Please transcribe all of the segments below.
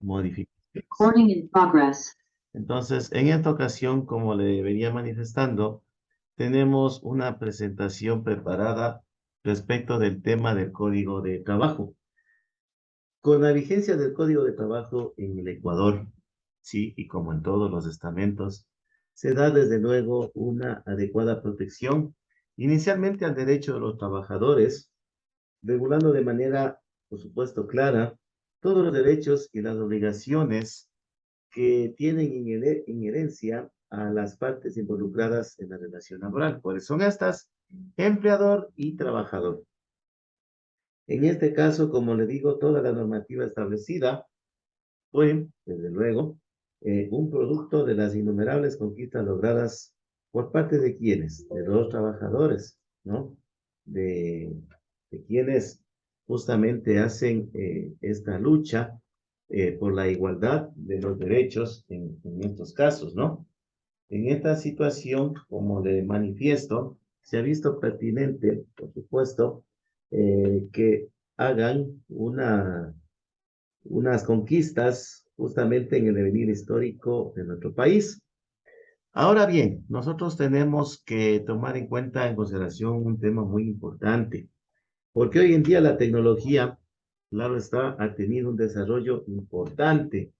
modificaciones. Recording in progress. Entonces, en esta ocasión, como le venía manifestando, tenemos una presentación preparada respecto del tema del Código de Trabajo. Con la vigencia del Código de Trabajo en el Ecuador, sí, y como en todos los estamentos, se da desde luego una adecuada protección, inicialmente al derecho de los trabajadores, regulando de manera, por supuesto, clara todos los derechos y las obligaciones que tienen inherencia a las partes involucradas en la relación laboral. ¿Cuáles son estas? Empleador y trabajador. En este caso, como le digo, toda la normativa establecida fue, desde luego, un producto de las innumerables conquistas logradas por parte de quienes, de los trabajadores, ¿no? De, de quienes justamente hacen esta lucha por la igualdad de los derechos en estos casos, ¿no? En esta situación, como le manifiesto, se ha visto pertinente, por supuesto, que hagan unas conquistas justamente en el devenir histórico de nuestro país. Ahora bien, nosotros tenemos que tomar en cuenta, en consideración, un tema muy importante, porque hoy en día la tecnología, claro está, ha tenido un desarrollo importante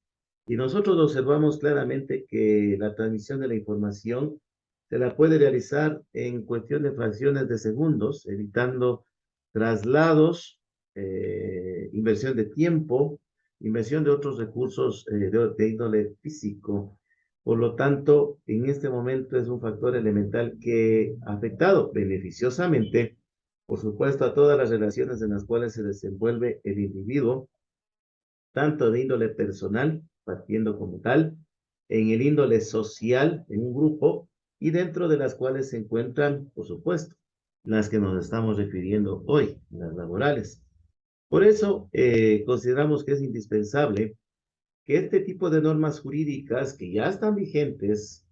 y nosotros observamos claramente que la transmisión de la información se la puede realizar en cuestión de fracciones de segundos, evitando traslados, inversión de tiempo, inversión de otros recursos de índole físico. Por lo tanto, en este momento es un factor elemental que ha afectado beneficiosamente, por supuesto, a todas las relaciones en las cuales se desenvuelve el individuo, tanto de índole personal, partiendo como tal, en el índole social, en un grupo, y dentro de las cuales se encuentran, por supuesto, las que nos estamos refiriendo hoy, las laborales. Por eso, consideramos que es indispensable que este tipo de normas jurídicas que ya están vigentes,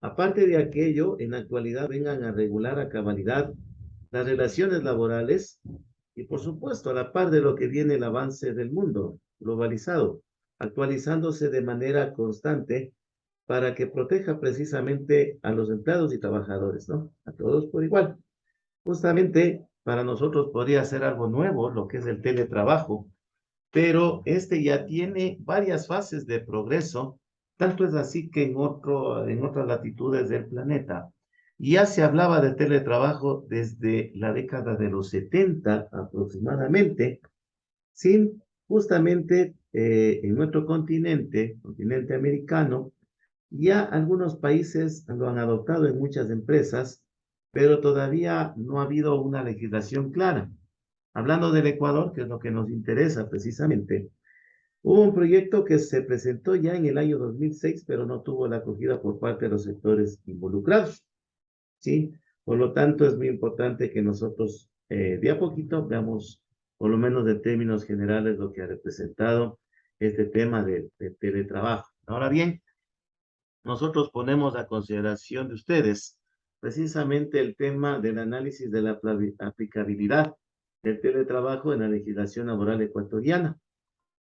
aparte de aquello, en la actualidad vengan a regular a cabalidad las relaciones laborales y, por supuesto, a la par de lo que viene el avance del mundo globalizado, actualizándose de manera constante para que proteja precisamente a los empleados y trabajadores, ¿no? A todos por igual. Justamente para nosotros podría ser algo nuevo lo que es el teletrabajo, pero este ya tiene varias fases de progreso, tanto es así que en otras latitudes del planeta ya se hablaba de teletrabajo desde la década de los 70 aproximadamente, sin justamente en nuestro continente americano, ya algunos países lo han adoptado en muchas empresas, pero todavía no ha habido una legislación clara. Hablando del Ecuador, que es lo que nos interesa precisamente, hubo un proyecto que se presentó ya en el año 2006, pero no tuvo la acogida por parte de los sectores involucrados, ¿sí? Por lo tanto, es muy importante que nosotros de a poquito veamos, por lo menos en términos generales, lo que ha representado este tema de teletrabajo. Ahora bien, nosotros ponemos a consideración de ustedes precisamente el tema del análisis de la aplicabilidad del teletrabajo en la legislación laboral ecuatoriana.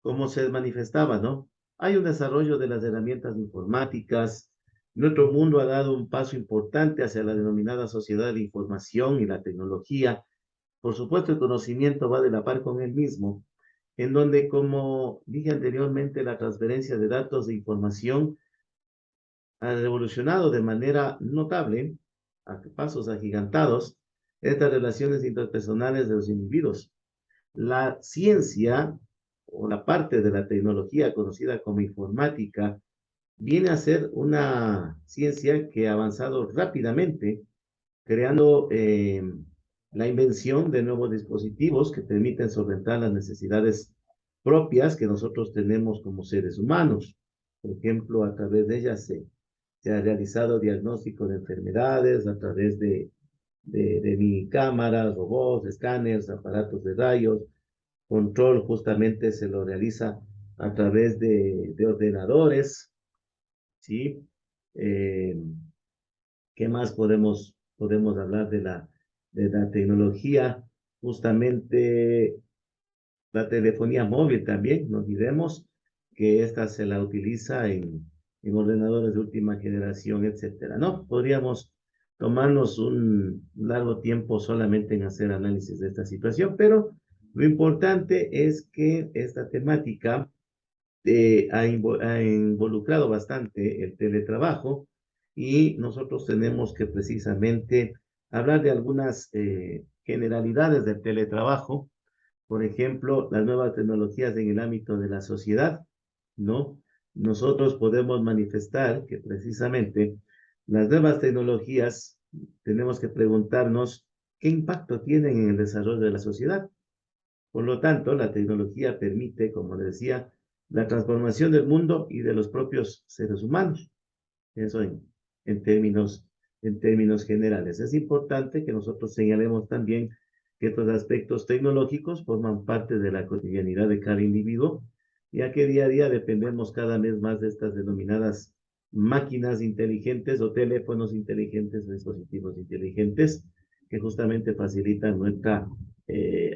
Como se manifestaba, ¿no? Hay un desarrollo de las herramientas informáticas. Nuestro mundo ha dado un paso importante hacia la denominada sociedad de la información y la tecnología. Por supuesto, el conocimiento va de la par con el mismo, en donde, como dije anteriormente, la transferencia de datos de información ha revolucionado de manera notable, a pasos agigantados, estas relaciones interpersonales de los individuos. La ciencia o la parte de la tecnología conocida como informática viene a ser una ciencia que ha avanzado rápidamente, creando la invención de nuevos dispositivos que permiten solventar las necesidades propias que nosotros tenemos como seres humanos. Por ejemplo, a través de ellas se ha realizado diagnóstico de enfermedades a través de mini cámaras, robots, escáneres, aparatos de rayos. Control justamente se lo realiza a través de ordenadores, ¿sí? Eh, ¿Qué más podemos hablar de la tecnología? Justamente la telefonía móvil también, no olvidemos, que esta se la utiliza en ordenadores de última generación, etcétera, ¿no? Podríamos tomarnos un largo tiempo solamente en hacer análisis de esta situación, pero lo importante es que esta temática ha involucrado bastante el teletrabajo y nosotros tenemos que precisamente hablar de algunas generalidades del teletrabajo, por ejemplo, las nuevas tecnologías en el ámbito de la sociedad, ¿no? Nosotros podemos manifestar que precisamente las nuevas tecnologías tenemos que preguntarnos qué impacto tienen en el desarrollo de la sociedad. Por lo tanto, la tecnología permite, como les decía, la transformación del mundo y de los propios seres humanos. Eso en términos generales. Es importante que nosotros señalemos también que estos aspectos tecnológicos forman parte de la cotidianidad de cada individuo, ya que día a día dependemos cada vez más de estas denominadas máquinas inteligentes o teléfonos inteligentes, dispositivos inteligentes, que justamente facilitan nuestra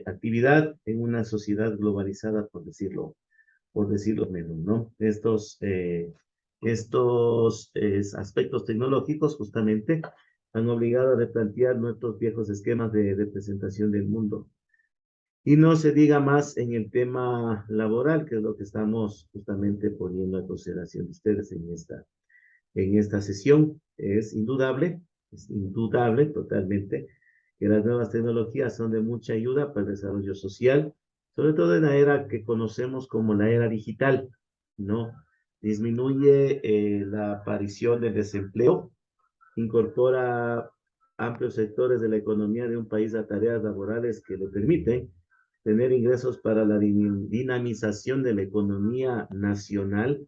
actividad en una sociedad globalizada, por decirlo menos, ¿no? Estos aspectos tecnológicos justamente han obligado a replantear nuestros viejos esquemas de presentación del mundo. Y no se diga más en el tema laboral, que es lo que estamos justamente poniendo a consideración de ustedes en esta sesión. Es indudable totalmente que las nuevas tecnologías son de mucha ayuda para el desarrollo social, sobre todo en la era que conocemos como la era digital, ¿no? Disminuye la aparición del desempleo, incorpora amplios sectores de la economía de un país a tareas laborales que le permiten tener ingresos para la dinamización de la economía nacional.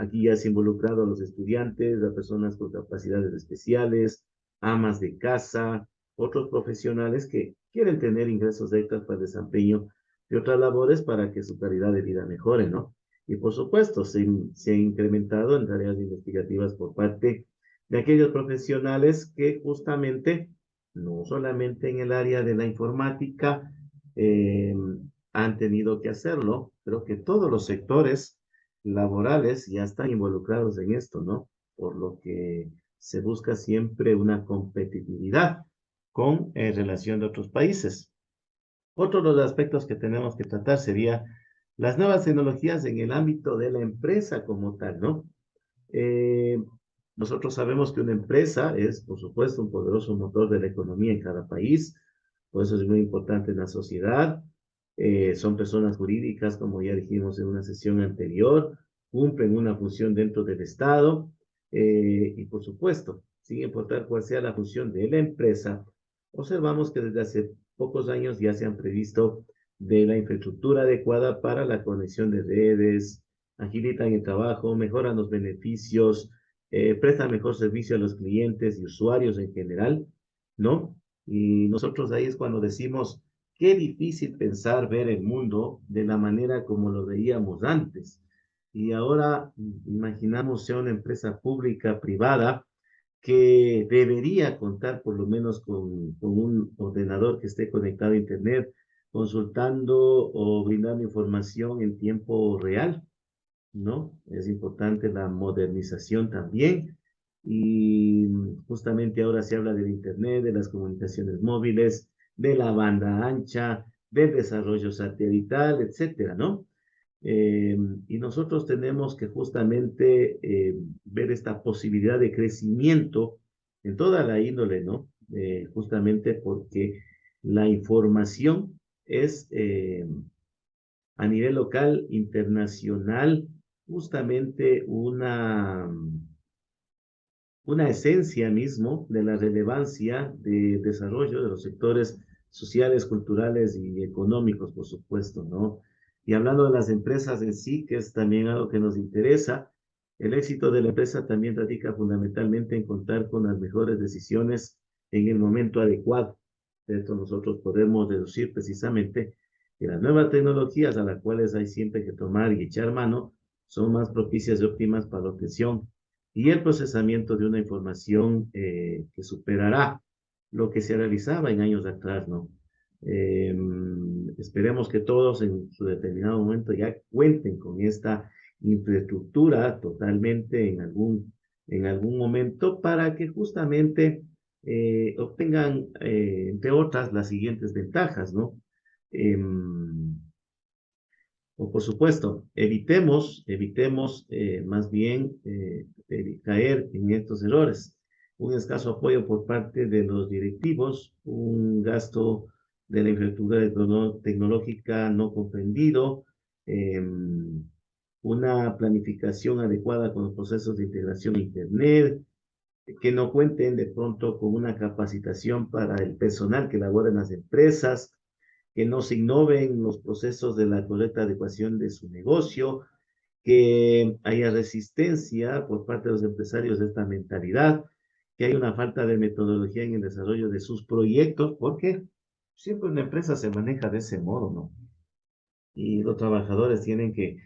Aquí ya se ha involucrado a los estudiantes, a personas con capacidades especiales, amas de casa, otros profesionales que quieren tener ingresos extras para el desempeño de otras labores para que su calidad de vida mejore, ¿no? Y por supuesto, se ha incrementado en tareas investigativas por parte de aquellos profesionales que justamente, no solamente en el área de la informática, eh, han tenido que hacerlo, creo que todos los sectores laborales ya están involucrados en esto, ¿no? Por lo que se busca siempre una competitividad con relación de otros países. Otro de los aspectos que tenemos que tratar sería las nuevas tecnologías en el ámbito de la empresa como tal, ¿no? Eh, Nosotros sabemos que una empresa es, por supuesto, un poderoso motor de la economía en cada país, por eso es muy importante en la sociedad. Son personas jurídicas, como ya dijimos en una sesión anterior, cumplen una función dentro del Estado y, por supuesto, sin importar cuál sea la función de la empresa, observamos que desde hace pocos años ya se han previsto de la infraestructura adecuada para la conexión de redes, agilitan el trabajo, mejoran los beneficios, prestan mejor servicio a los clientes y usuarios en general, ¿no? Y nosotros ahí es cuando decimos, qué difícil pensar ver el mundo de la manera como lo veíamos antes. Y ahora imaginamos sea una empresa pública, privada, que debería contar por lo menos con un ordenador que esté conectado a Internet, consultando o brindando información en tiempo real, ¿no? Es importante la modernización también. Y justamente ahora se habla del Internet, de las comunicaciones móviles, de la banda ancha, del desarrollo satelital, etcétera, ¿no? Eh, y nosotros tenemos que justamente ver esta posibilidad de crecimiento en toda la índole, ¿no? Justamente porque la información es a nivel local, internacional, justamente una esencia mismo de la relevancia de desarrollo de los sectores sociales, culturales y económicos, por supuesto, ¿no? Y hablando de las empresas en sí, que es también algo que nos interesa, el éxito de la empresa también radica fundamentalmente en contar con las mejores decisiones en el momento adecuado. De esto nosotros podemos deducir precisamente que las nuevas tecnologías a las cuales hay siempre que tomar y echar mano son más propicias y óptimas para la obtención y el procesamiento de una información que superará lo que se realizaba en años atrás, ¿no? esperemos que todos en su determinado momento ya cuenten con esta infraestructura totalmente en algún momento para que justamente obtengan, entre otras, las siguientes ventajas, ¿no? O por supuesto, evitemos más bien caer en estos errores. Un escaso apoyo por parte de los directivos, un gasto de la infraestructura tecnológica no comprendido, una planificación adecuada con los procesos de integración a Internet, que no cuenten de pronto con una capacitación para el personal que labora en las empresas, que no se innoven los procesos de la correcta adecuación de su negocio, que haya resistencia por parte de los empresarios de esta mentalidad, que hay una falta de metodología en el desarrollo de sus proyectos, porque siempre una empresa se maneja de ese modo, ¿no? Y los trabajadores tienen que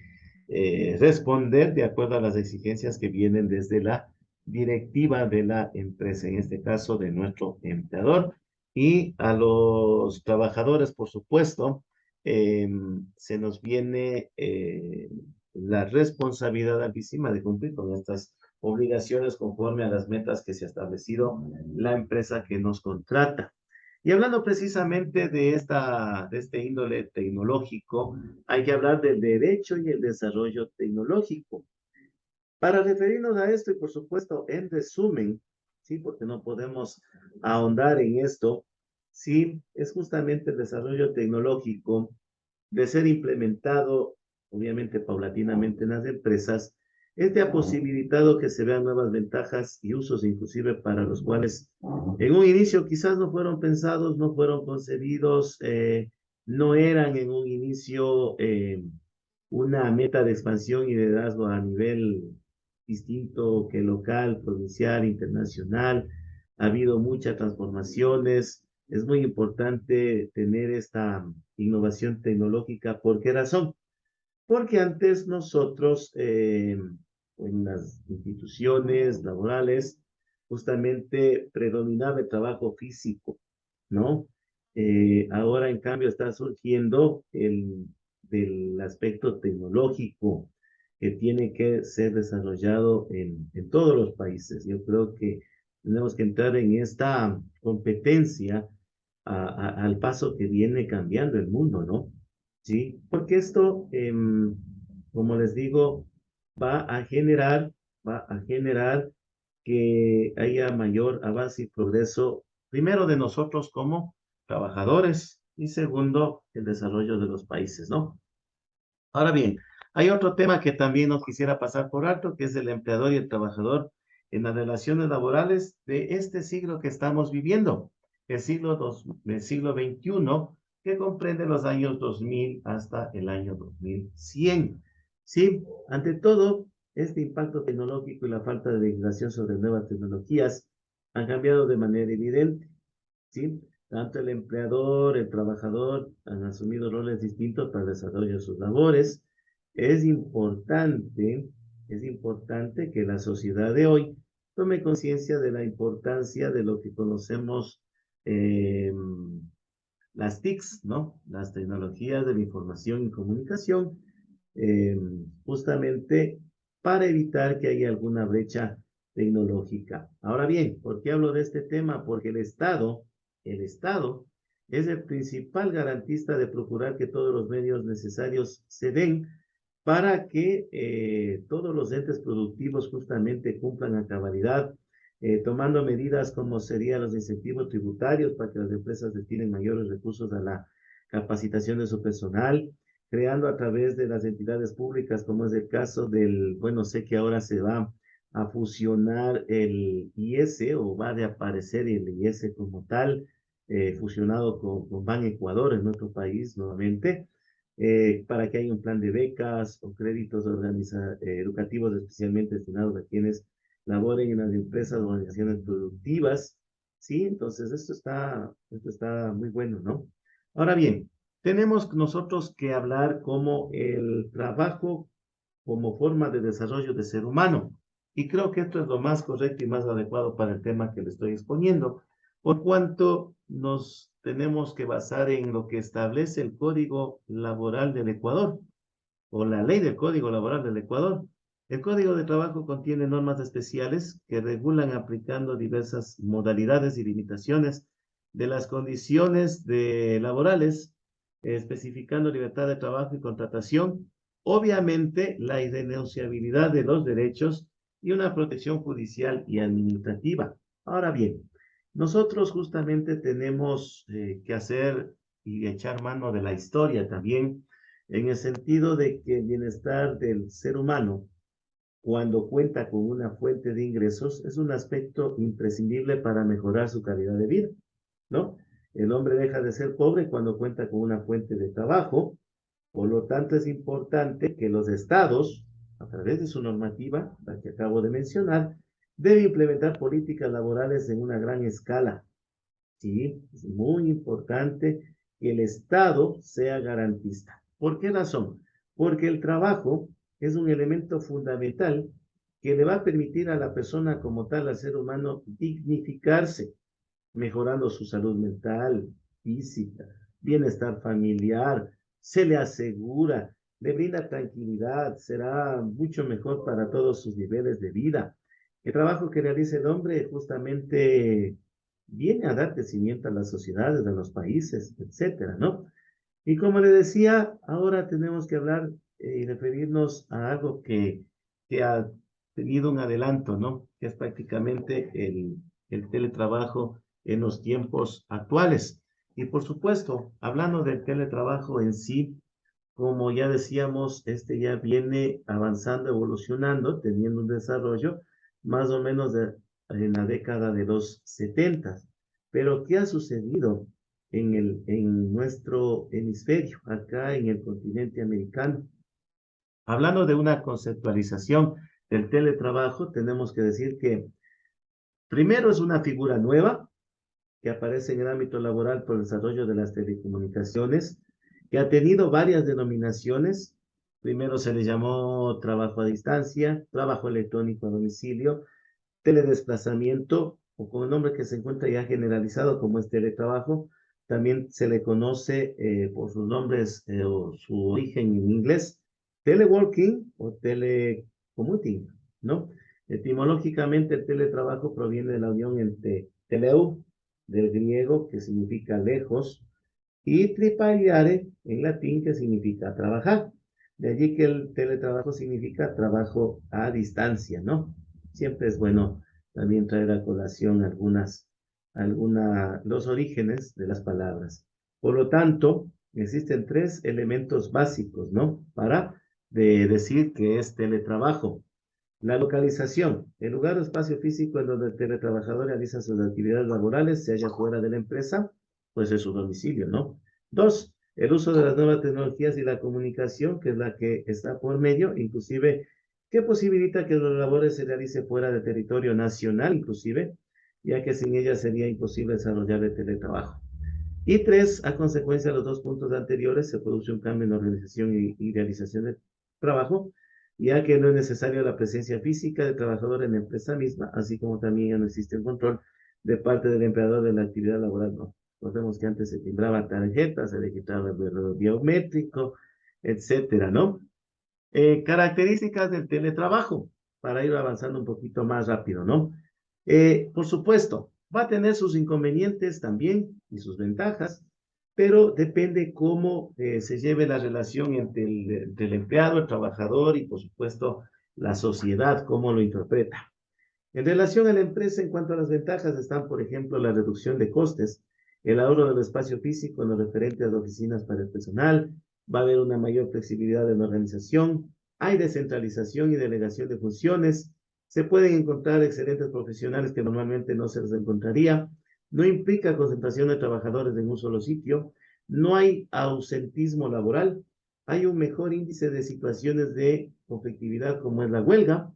responder de acuerdo a las exigencias que vienen desde la directiva de la empresa, en este caso de nuestro empleador, y a los trabajadores, por supuesto, se nos viene la responsabilidad altísima de cumplir con estas obligaciones conforme a las metas que se ha establecido la empresa que nos contrata. Y hablando precisamente de este índole tecnológico, hay que hablar del derecho y el desarrollo tecnológico. Para referirnos a esto y por supuesto en resumen, sí, porque no podemos ahondar en esto, sí, es justamente el desarrollo tecnológico de ser implementado, obviamente paulatinamente en las empresas, este ha posibilitado que se vean nuevas ventajas y usos inclusive para los cuales en un inicio quizás no fueron pensados, no fueron concebidos, no eran en un inicio una meta de expansión y de liderazgo a nivel distinto que local, provincial, internacional. Ha habido muchas transformaciones. Es muy importante tener esta innovación tecnológica. ¿Por qué razón? Porque antes nosotros, en las instituciones laborales, justamente predominaba el trabajo físico, ¿no? Ahora, en cambio, está surgiendo del aspecto tecnológico que tiene que ser desarrollado en todos los países. Yo creo que tenemos que entrar en esta competencia al paso que viene cambiando el mundo, ¿no? Sí, porque esto, como les digo, va a generar, va a generar que haya mayor avance y progreso, primero de nosotros como trabajadores y segundo, el desarrollo de los países, ¿no? Ahora bien, hay otro tema que también nos quisiera pasar por alto, que es el empleador y el trabajador en las relaciones laborales de este siglo que estamos viviendo, el siglo XXI, que comprende los años 2000 hasta el año 2100. Sí, ante todo, este impacto tecnológico y la falta de legislación sobre nuevas tecnologías han cambiado de manera evidente. ¿Sí? Tanto el empleador, el trabajador han asumido roles distintos para el desarrollo de sus labores. Es importante, es importante que la sociedad de hoy tome conciencia de la importancia de lo que conocemos eh, las TICs, ¿no? Las tecnologías de la información y comunicación, eh, justamente para evitar que haya alguna brecha tecnológica. Ahora bien, ¿por qué hablo de este tema? Porque el Estado es el principal garantista de procurar que todos los medios necesarios se den para que todos los entes productivos justamente cumplan a cabalidad, tomando medidas como serían los incentivos tributarios para que las empresas destinen mayores recursos a la capacitación de su personal, creando a través de las entidades públicas, como es el caso del, bueno, sé que ahora se va a fusionar el IS o va de aparecer el IS como tal, fusionado con Ban Ecuador en nuestro país nuevamente, para que haya un plan de becas o créditos educativos especialmente destinados a quienes laboren en las empresas o organizaciones productivas. Sí, entonces esto está muy bueno, ¿no? Ahora bien, tenemos nosotros que hablar como el trabajo como forma de desarrollo de ser humano. Y creo que esto es lo más correcto y más adecuado para el tema que le estoy exponiendo, por cuanto nos tenemos que basar en lo que establece el Código Laboral del Ecuador o la Ley del Código Laboral del Ecuador. El Código de Trabajo contiene normas especiales que regulan aplicando diversas modalidades y limitaciones de las condiciones laborales, especificando libertad de trabajo y contratación, obviamente la irrenunciabilidad de los derechos y una protección judicial y administrativa. Ahora bien, nosotros justamente tenemos que hacer y echar mano de la historia también, en el sentido de que el bienestar del ser humano, cuando cuenta con una fuente de ingresos, es un aspecto imprescindible para mejorar su calidad de vida, ¿no? El hombre deja de ser pobre cuando cuenta con una fuente de trabajo. Por lo tanto, es importante que los estados, a través de su normativa, la que acabo de mencionar, deben implementar políticas laborales en una gran escala. Sí, es muy importante que el Estado sea garantista. ¿Por qué razón? Porque el trabajo es un elemento fundamental que le va a permitir a la persona como tal, al ser humano, dignificarse, mejorando su salud mental, física, bienestar familiar, se le asegura, le brinda tranquilidad, será mucho mejor para todos sus niveles de vida. El trabajo que realiza el hombre justamente viene a dar crecimiento a las sociedades, a los países, etcétera, ¿no? Y como le decía, ahora tenemos que hablar y referirnos a algo que ha tenido un adelanto, ¿no? Que es prácticamente el teletrabajo en los tiempos actuales. Y por supuesto, hablando del teletrabajo en sí, como ya decíamos, este ya viene avanzando, evolucionando, teniendo un desarrollo más o menos en la década de los 70. Pero, ¿qué ha sucedido en nuestro hemisferio, acá en el continente americano? Hablando de una conceptualización del teletrabajo, tenemos que decir que primero es una figura nueva que aparece en el ámbito laboral por el desarrollo de las telecomunicaciones, que ha tenido varias denominaciones. Primero se le llamó trabajo a distancia, trabajo electrónico a domicilio, teledesplazamiento, o con el nombre que se encuentra ya generalizado como es teletrabajo. También se le conoce por sus nombres o su origen en inglés, teleworking o telecommuting, ¿no? Etimológicamente, el teletrabajo proviene de la unión entre teleu, del griego, que significa lejos, y tripaliare, en latín, que significa trabajar. De allí que el teletrabajo significa trabajo a distancia, ¿no? Siempre es bueno también traer a colación los orígenes de las palabras. Por lo tanto, existen tres elementos básicos, ¿no? Para decir que es teletrabajo. La localización, el lugar o espacio físico en donde el teletrabajador realiza sus actividades laborales, se halla fuera de la empresa, pues es su domicilio, ¿no? Dos, el uso de las nuevas tecnologías y la comunicación, que es la que está por medio, inclusive, que posibilita que los labores se realicen fuera del territorio nacional, inclusive, ya que sin ella sería imposible desarrollar el teletrabajo. Y tres, a consecuencia de los dos puntos anteriores, se produce un cambio en la organización y realización del trabajo, ya que no es necesaria la presencia física del trabajador en la empresa misma, así como también ya no existe el control de parte del empleador de la actividad laboral. No. Recordemos que antes se timbraba tarjetas, se registraba el reloj biométrico, etcétera, ¿no? Características del teletrabajo, para ir avanzando un poquito más rápido, ¿no? Por supuesto, va a tener sus inconvenientes también y sus ventajas, pero depende cómo se lleve la relación entre el empleado, el trabajador y, por supuesto, la sociedad, cómo lo interpreta. En relación a la empresa, en cuanto a las ventajas, están, por ejemplo, la reducción de costes, el ahorro del espacio físico en lo referente a las oficinas para el personal, va a haber una mayor flexibilidad en la organización, hay descentralización y delegación de funciones, se pueden encontrar excelentes profesionales que normalmente no se les encontraría, no implica concentración de trabajadores en un solo sitio, no hay ausentismo laboral, hay un mejor índice de situaciones de conflictividad como es la huelga,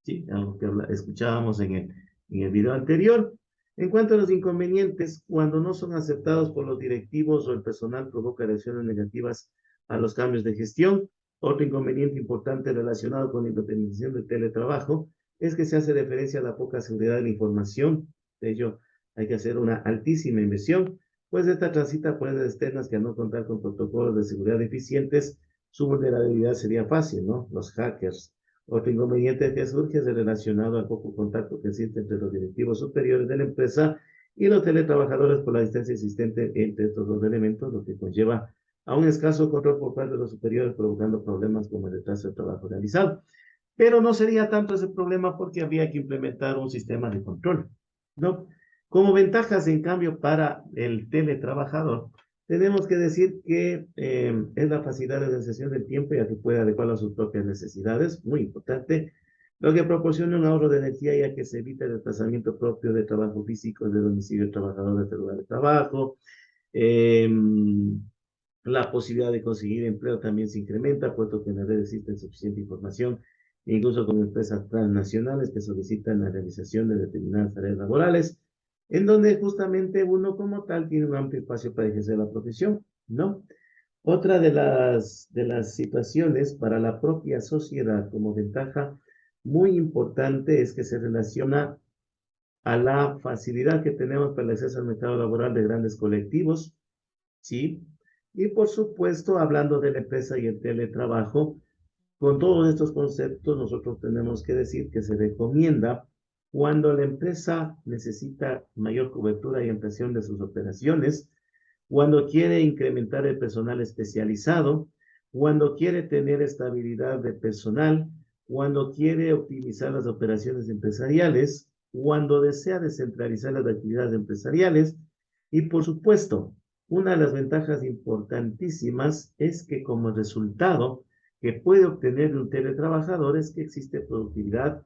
¿sí? Algo que escuchábamos en el video anterior. En cuanto a los inconvenientes, cuando no son aceptados por los directivos o el personal, provoca reacciones negativas a los cambios de gestión. Otro inconveniente importante relacionado con la independización del teletrabajo es que se hace referencia a la poca seguridad de la información. De ello, hay que hacer una altísima inversión pues esta transita por redes externas que al no contar con protocolos de seguridad eficientes, su vulnerabilidad sería fácil, ¿no? Los hackers. Otro inconveniente que surge es el relacionado al poco contacto que existe entre los directivos superiores de la empresa y los teletrabajadores por la distancia existente entre estos dos elementos, lo que conlleva a un escaso control por parte de los superiores, provocando problemas como el retraso del trabajo realizado. Pero no sería tanto ese problema porque habría que implementar un sistema de control, ¿no? Como ventajas, en cambio, para el teletrabajador, tenemos que decir que es la facilidad de organización del tiempo, ya que puede adecuarlo a sus propias necesidades, muy importante, lo que proporciona un ahorro de energía, ya que se evita el desplazamiento propio de trabajo físico de domicilio del trabajador desde el lugar de trabajo. Eh, la posibilidad de conseguir empleo también se incrementa, puesto que en la red existe suficiente información, incluso con empresas transnacionales que solicitan la realización de determinadas tareas laborales, en donde justamente uno como tal tiene un amplio espacio para ejercer la profesión, ¿no? Otra de las situaciones para la propia sociedad como ventaja muy importante es que se relaciona a la facilidad que tenemos para el acceso al mercado laboral de grandes colectivos, ¿sí? Y por supuesto, hablando de la empresa y el teletrabajo, con todos estos conceptos, nosotros tenemos que decir que se recomienda cuando la empresa necesita mayor cobertura y ampliación de sus operaciones, cuando quiere incrementar el personal especializado, cuando quiere tener estabilidad de personal, cuando quiere optimizar las operaciones empresariales, cuando desea descentralizar las actividades empresariales y, por supuesto, una de las ventajas importantísimas es que como resultado que puede obtener un teletrabajador es que existe productividad,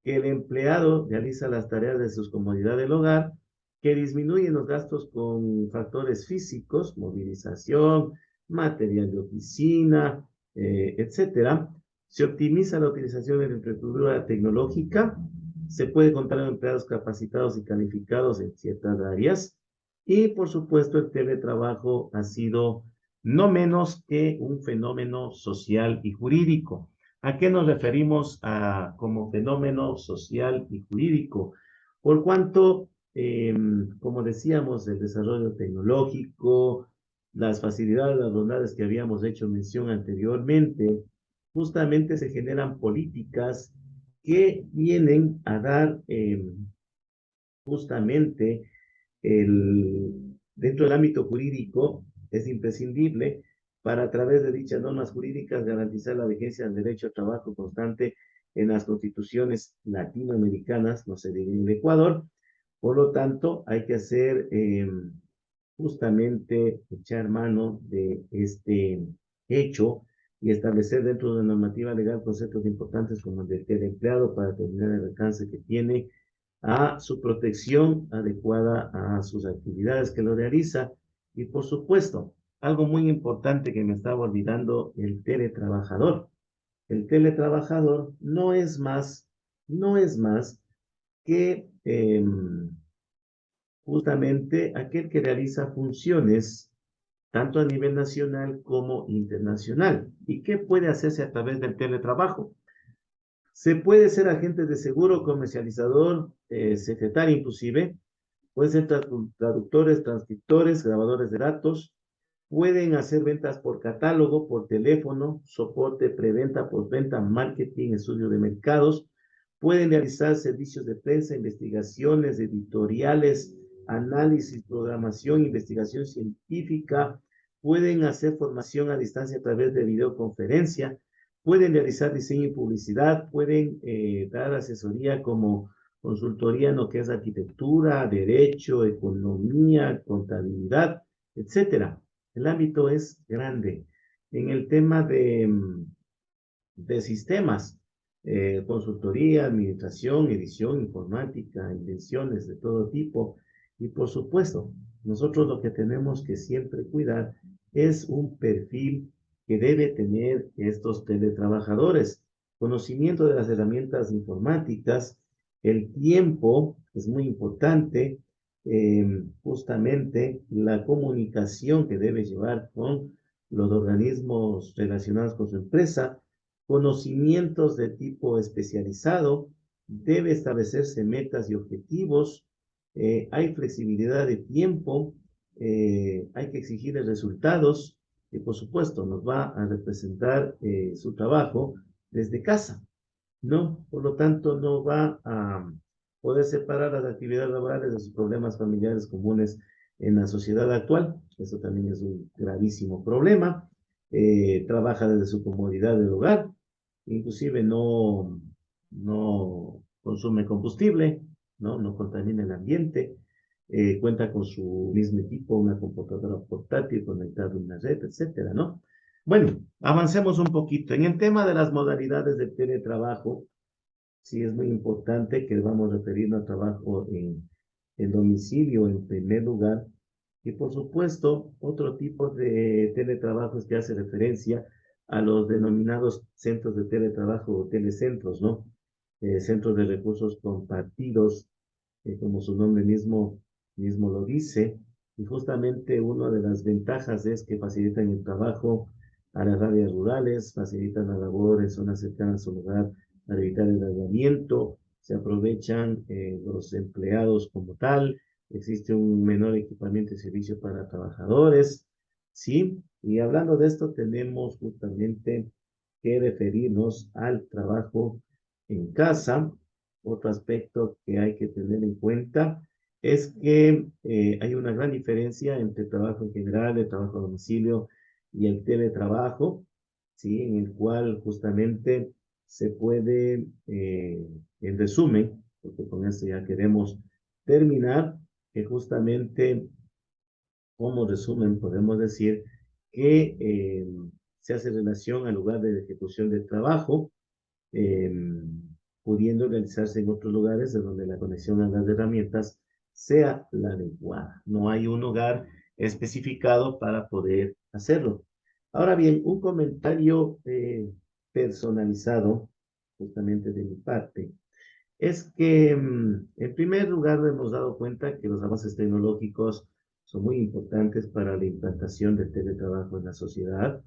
que el empleado realiza las tareas de sus comodidades del hogar, que disminuyen los gastos con factores físicos, movilización, material de oficina, etcétera. Se optimiza la utilización de la infraestructura tecnológica, se puede contar con empleados capacitados y calificados en ciertas áreas, y por supuesto el teletrabajo ha sido no menos que un fenómeno social y jurídico. ¿A qué nos referimos como fenómeno social y jurídico? Por cuanto, como decíamos, el desarrollo tecnológico, las facilidades, las bondades que habíamos hecho mención anteriormente, justamente se generan políticas que vienen a dar justamente dentro del ámbito jurídico, es imprescindible para, a través de dichas normas jurídicas, garantizar la vigencia del derecho al trabajo constante en las constituciones latinoamericanas, no se diga en el Ecuador. Por lo tanto, hay que hacer justamente echar mano de este hecho y establecer dentro de la normativa legal conceptos importantes como el del empleado para determinar el alcance que tiene a su protección adecuada a sus actividades que lo realiza. Y por supuesto, algo muy importante que me estaba olvidando, el teletrabajador. El teletrabajador no es más que justamente aquel que realiza funciones tanto a nivel nacional como internacional. ¿Y qué puede hacerse a través del teletrabajo? Se puede ser agente de seguro, comercializador, secretario inclusive, pueden ser traductores, transcriptores, grabadores de datos, pueden hacer ventas por catálogo, por teléfono, soporte, preventa, postventa, marketing, estudio de mercados, pueden realizar servicios de prensa, investigaciones, editoriales, análisis, programación, investigación científica, pueden hacer formación a distancia a través de videoconferencia, pueden realizar diseño y publicidad, pueden dar asesoría como consultoría en lo que es arquitectura, derecho, economía, contabilidad, etcétera. El ámbito es grande. En el tema de sistemas, consultoría, administración, edición, informática, invenciones de todo tipo. Y por supuesto, nosotros lo que tenemos que siempre cuidar es un perfil que debe tener estos teletrabajadores. Conocimiento de las herramientas informáticas, el tiempo es muy importante, justamente la comunicación que debe llevar con los organismos relacionados con su empresa, conocimientos de tipo especializado, debe establecerse metas y objetivos, hay flexibilidad de tiempo, hay que exigirle resultados y por supuesto nos va a representar su trabajo desde casa, ¿no? Por lo tanto, no va a poder separar las actividades laborales de sus problemas familiares comunes en la sociedad actual. Eso también es un gravísimo problema. Trabaja desde su comodidad del hogar, inclusive no consume combustible, no contamina el ambiente, cuenta con su mismo equipo, una computadora portátil conectada a una red, etcétera, ¿no? Bueno, avancemos un poquito. En el tema de las modalidades de teletrabajo, sí es muy importante que vamos a referirnos a trabajo en domicilio en primer lugar. Y por supuesto, otro tipo de teletrabajo es que hace referencia a los denominados centros de teletrabajo o telecentros, ¿no? Centros de recursos compartidos, como su nombre mismo lo dice. Y justamente una de las ventajas es que facilitan el trabajo a las áreas rurales, facilitan la labor en zonas cercanas a su lugar para evitar el aislamiento, se aprovechan los empleados como tal, existe un menor equipamiento y servicio para trabajadores, ¿sí? Y hablando de esto, tenemos justamente que referirnos al trabajo en casa. Otro aspecto que hay que tener en cuenta es que hay una gran diferencia entre el trabajo en general, el trabajo a domicilio y el teletrabajo, ¿sí? En el cual justamente se puede, en resumen, porque con esto ya queremos terminar, que justamente como resumen podemos decir que se hace relación al lugar de ejecución del trabajo, eh, pudiendo realizarse en otros lugares de donde la conexión a las herramientas sea la adecuada. No hay un lugar especificado para poder hacerlo. Ahora bien, un comentario personalizado, justamente de mi parte, es que en primer lugar hemos dado cuenta que los avances tecnológicos son muy importantes para la implantación del teletrabajo en la sociedad,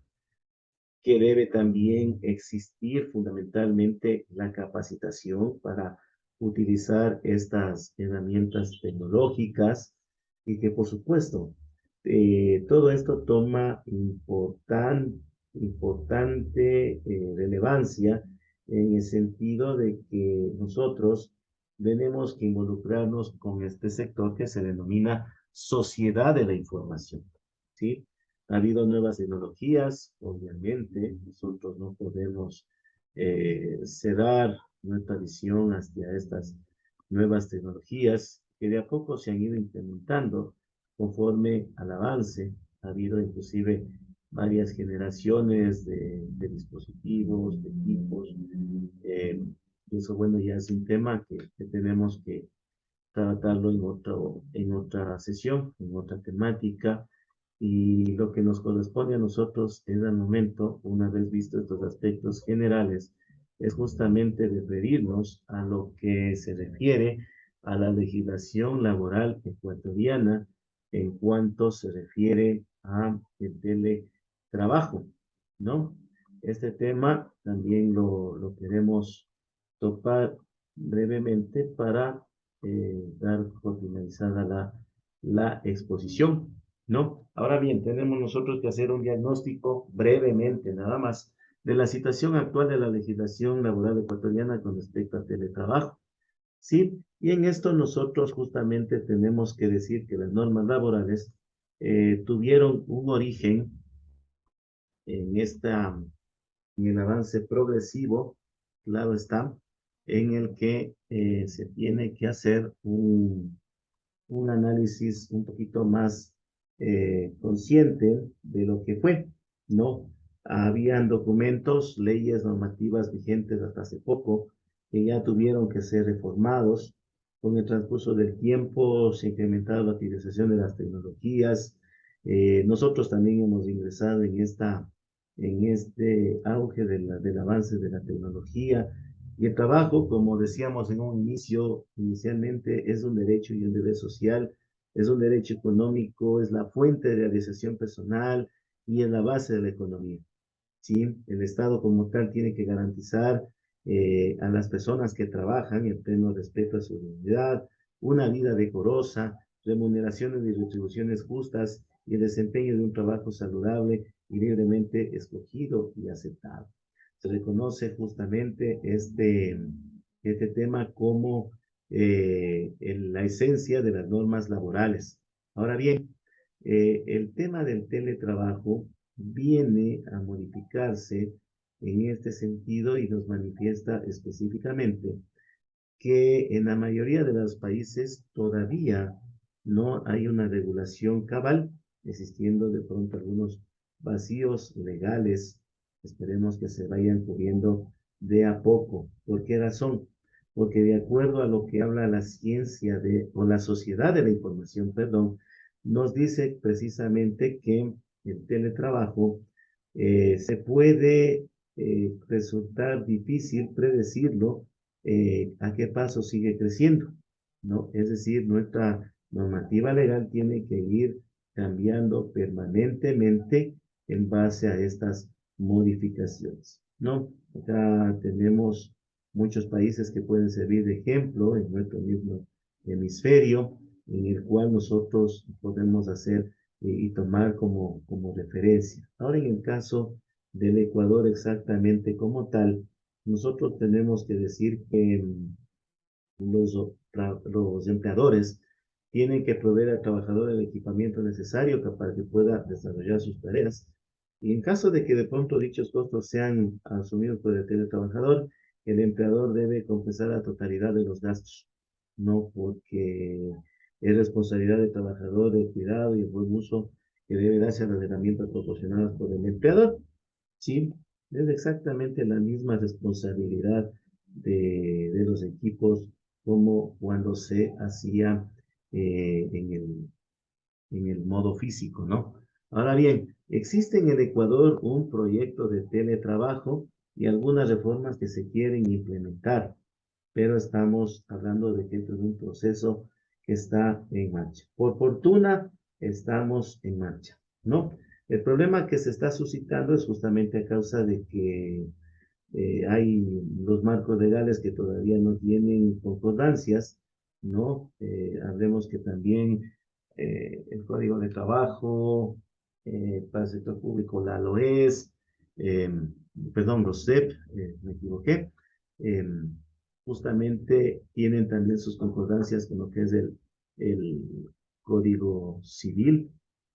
que debe también existir fundamentalmente la capacitación para utilizar estas herramientas tecnológicas y que por supuesto todo esto toma importante relevancia en el sentido de que nosotros tenemos que involucrarnos con este sector que se denomina sociedad de la información, ¿sí? Ha habido nuevas tecnologías, obviamente, nosotros no podemos cerrar nuestra visión hacia estas nuevas tecnologías que de a poco se han ido implementando conforme al avance. Ha habido inclusive varias generaciones de dispositivos, de equipos. Y eso, bueno, ya es un tema que tenemos que tratarlo en otra sesión, en otra temática. Y lo que nos corresponde a nosotros en el momento, una vez visto estos aspectos generales, es justamente referirnos a lo que se refiere a la legislación laboral ecuatoriana en cuanto se refiere a el teletrabajo, ¿no? Este tema también lo queremos topar brevemente para dar por finalizada la exposición, ¿no? Ahora bien, tenemos nosotros que hacer un diagnóstico brevemente, nada más, de la situación actual de la legislación laboral ecuatoriana con respecto al teletrabajo, ¿sí? Y en esto nosotros justamente tenemos que decir que las normas laborales tuvieron un origen en en el avance progresivo, claro está, en el que se tiene que hacer un análisis un poquito más consciente de lo que fue, ¿no? Habían documentos, leyes, normativas vigentes hasta hace poco que ya tuvieron que ser reformados. Con el transcurso del tiempo se ha incrementado la utilización de las tecnologías. Nosotros también hemos ingresado en este auge del avance de la tecnología, y el trabajo, como decíamos en un inicialmente, es un derecho y un deber social, es un derecho económico, es la fuente de realización personal y es la base de la economía, ¿sí? El Estado como tal tiene que garantizar a las personas que trabajan, en pleno respeto a su dignidad, una vida decorosa, remuneraciones y retribuciones justas y el desempeño de un trabajo saludable y libremente escogido y aceptado. Se reconoce justamente este tema como la esencia de las normas laborales. Ahora bien, el tema del teletrabajo viene a modificarse en este sentido y nos manifiesta específicamente que en la mayoría de los países todavía no hay una regulación cabal, existiendo de pronto algunos vacíos legales. Esperemos que se vayan cubriendo de a poco. ¿Por qué razón? Porque de acuerdo a lo que habla la ciencia o la sociedad de la información, perdón, nos dice precisamente que el teletrabajo se puede resultar difícil predecirlo a qué paso sigue creciendo, ¿no? Es decir, nuestra normativa legal tiene que ir cambiando permanentemente en base a estas modificaciones, ¿no? Acá tenemos muchos países que pueden servir de ejemplo en nuestro mismo hemisferio, en el cual nosotros podemos hacer y tomar como referencia. Ahora, en el caso del Ecuador exactamente como tal, nosotros tenemos que decir que los empleadores tienen que proveer al trabajador el equipamiento necesario para que pueda desarrollar sus tareas. Y en caso de que de pronto dichos costos sean asumidos por el teletrabajador, el empleador debe compensar la totalidad de los gastos, no porque es responsabilidad del trabajador el cuidado y el buen uso que debe darse a las herramientas proporcionadas por el empleador. Sí, es exactamente la misma responsabilidad de los equipos como cuando se hacía en el modo físico, ¿no? Ahora bien, existe en el Ecuador un proyecto de teletrabajo y algunas reformas que se quieren implementar, pero estamos hablando de que esto es un proceso que está en marcha. Por fortuna, estamos en marcha, ¿no? El problema que se está suscitando es justamente a causa de que hay los marcos legales que todavía no tienen concordancias, ¿no? Hablemos que también el Código de Trabajo para el sector público, la LOES, eh, perdón, los CEP, me equivoqué, eh, justamente tienen también sus concordancias con lo que es el Código Civil,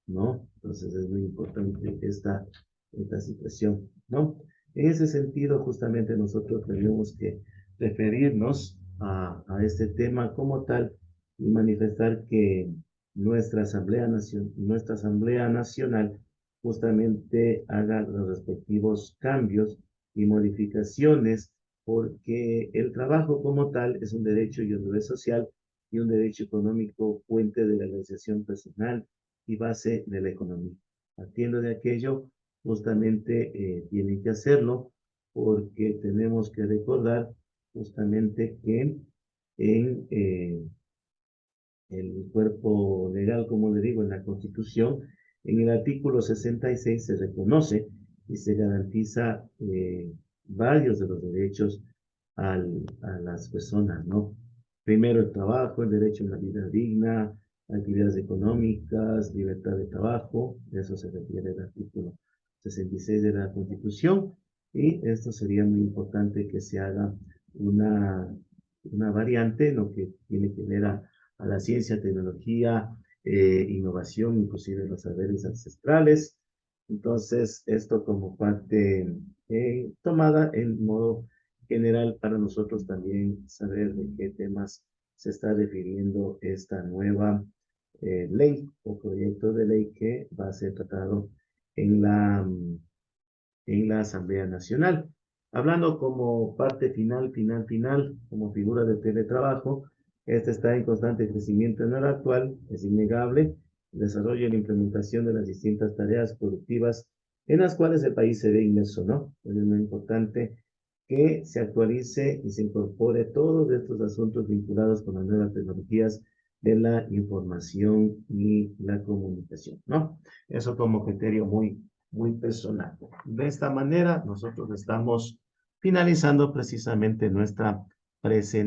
¿no? Entonces es muy importante esta situación, ¿no? En ese sentido, justamente nosotros tenemos que referirnos a este tema como tal y manifestar que nuestra Asamblea Nacional justamente haga los respectivos cambios y modificaciones, porque el trabajo como tal es un derecho y un deber social y un derecho económico, fuente de la realización personal y base de la economía. Partiendo de aquello, justamente tienen que hacerlo porque tenemos que recordar justamente que en el cuerpo legal, como le digo, en la Constitución, en el artículo 66 se reconoce y se garantiza varios de los derechos a las personas, ¿no? Primero el trabajo, el derecho a una vida digna, actividades económicas, libertad de trabajo, de eso se refiere el artículo 66 de la Constitución, y esto sería muy importante que se haga una, una variante en lo que tiene que ver a la ciencia, tecnología, innovación, inclusive los saberes ancestrales. Entonces, esto como parte tomada en modo general para nosotros también saber de qué temas se está refiriendo esta nueva ley o proyecto de ley que va a ser tratado en la Asamblea Nacional. Hablando como parte final, como figura de teletrabajo, este está en constante crecimiento en el actual, es innegable, el desarrollo y la implementación de las distintas tareas productivas en las cuales el país se ve inmerso, ¿no? Es muy importante que se actualice y se incorpore todos estos asuntos vinculados con las nuevas tecnologías de la información y la comunicación, ¿no? Eso como criterio muy personal. De esta manera, nosotros estamos finalizando precisamente nuestra presentación.